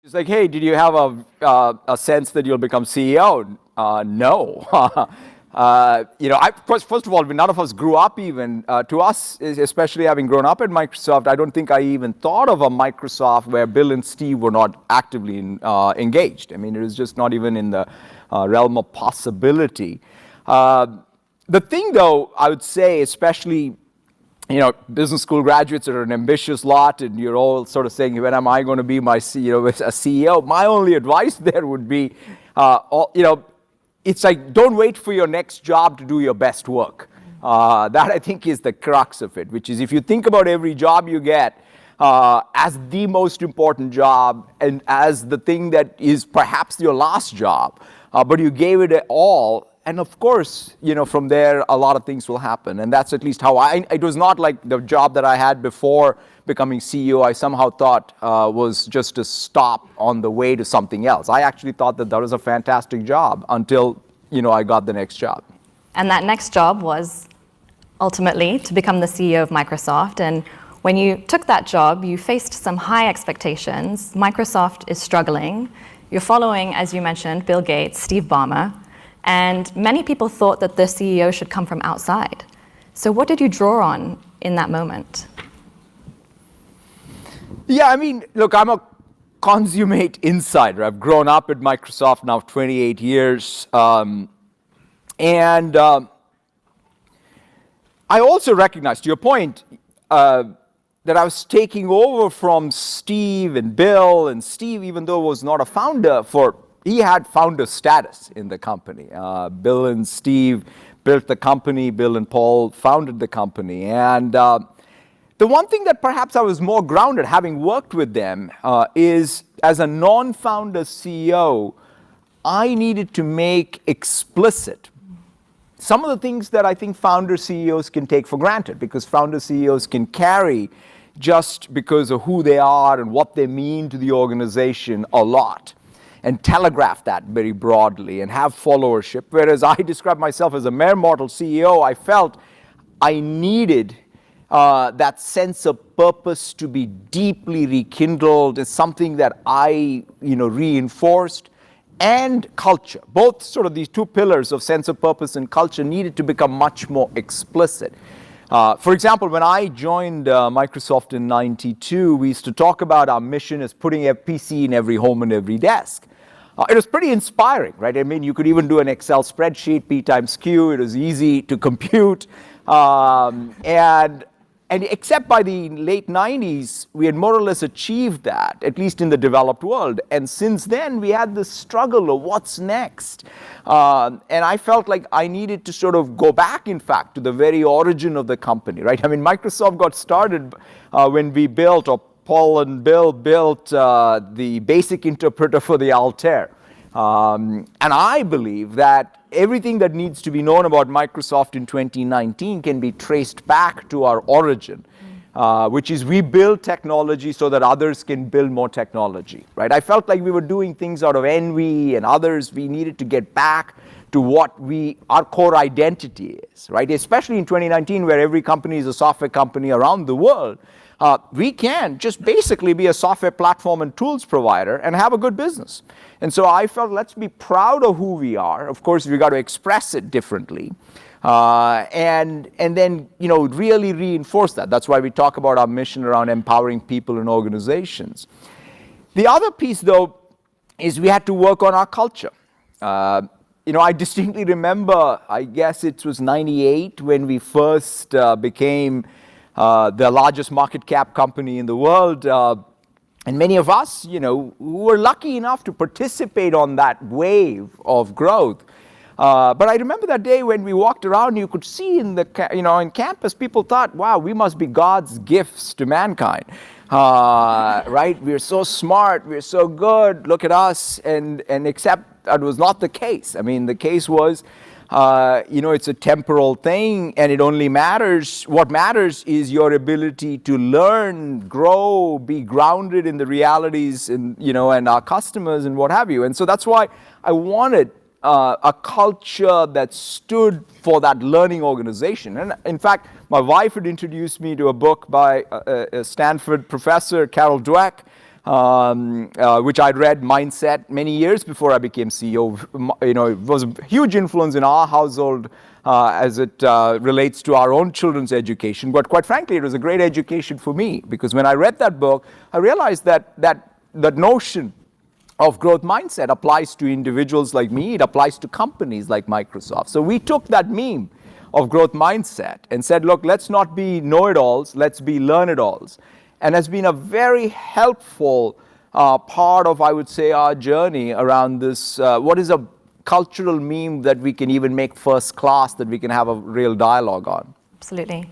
It's like, hey, did you have a sense that you'll become CEO? No. First of all, first of all, grew up even. To us, especially having grown up at Microsoft, I don't think I even thought of a Microsoft where Bill and Steve were not actively engaged. I mean, it was just not even in the realm of possibility. The thing, though, I would say, especially business school graduates are an ambitious lot, and you're all sort of saying, when am I going to be a CEO? My only advice there would be, it's like, don't wait for your next job to do your best work. That, I think, is the crux of it, which is if you think about every job you get as the most important job and as the thing that is perhaps your last job, but you gave it all. And of course, from there, a lot of things will happen. And that's at least how it was not like the job that I had before becoming CEO, I somehow thought was just a stop on the way to something else. I actually thought that was a fantastic job until, I got the next job. And that next job was ultimately to become the CEO of Microsoft. And when you took that job, you faced some high expectations. Microsoft is struggling. You're following, as you mentioned, Bill Gates, Steve Ballmer. And many people thought that the CEO should come from outside. So what did you draw on in that moment? Yeah, I mean, look, I'm a consummate insider. I've grown up at Microsoft now 28 years. And I also recognize, to your point, that I was taking over from Steve and Bill. And Steve, even though was not a founder he had founder status in the company. Bill and Steve built the company. Bill and Paul founded the company. And the one thing that perhaps I was more grounded, having worked with them, is as a non-founder CEO, I needed to make explicit some of the things that I think founder CEOs can take for granted, because founder CEOs can carry, just because of who they are and what they mean to the organization, a lot, and telegraph that very broadly and have followership. Whereas I describe myself as a mere mortal CEO, I felt I needed that sense of purpose to be deeply rekindled. It's something that I reinforced. And culture, both sort of these two pillars of sense of purpose and culture needed to become much more explicit. For example, when I joined Microsoft in '92, we used to talk about our mission as putting a PC in every home and every desk. It was pretty inspiring, right? I mean, you could even do an Excel spreadsheet, P times Q. It was easy to compute. And except by the late 90s, we had more or less achieved that, at least in the developed world. And since then, we had this struggle of what's next. And I felt like I needed to sort of go back, in fact, to the very origin of the company, right? I mean, Microsoft got started when we built, or Paul and Bill built, the basic interpreter for the Altair. And I believe that everything that needs to be known about Microsoft in 2019 can be traced back to our origin, which is we build technology so that others can build more technology, right? I felt like we were doing things out of envy and others. We needed to get back to what our core identity is, right? Especially in 2019, where every company is a software company around the world. We can just basically be a software platform and tools provider and have a good business. And so I felt, let's be proud of who we are. Of course, we got to express it differently. And then, really reinforce that. That's why we talk about our mission around empowering people and organizations. The other piece, though, is we had to work on our culture. I distinctly remember, I guess it was '98 when we first became the largest market cap company in the world. And many of us, who were lucky enough to participate on that wave of growth. But I remember that day when we walked around, you could see in in campus, people thought, wow, we must be God's gifts to mankind. Right? We're so smart, we're so good, look at us. And except that was not the case. I mean, the case was, it's a temporal thing, and it only matters. What matters is your ability to learn, grow, be grounded in the realities, and our customers and what have you. And so that's why I wanted a culture that stood for that learning organization. And in fact, my wife had introduced me to a book by a Stanford professor, Carol Dweck, which I read Mindset many years before I became CEO. You know, it was a huge influence in our household as it relates to our own children's education. But quite frankly, it was a great education for me, because when I read that book, I realized that the notion of growth mindset applies to individuals like me. It applies to companies like Microsoft. So we took that meme of growth mindset and said, look, let's not be know-it-alls, let's be learn-it-alls. And has been a very helpful part of, I would say, our journey around this. What is a cultural meme that we can even make first class, that we can have a real dialogue on? Absolutely.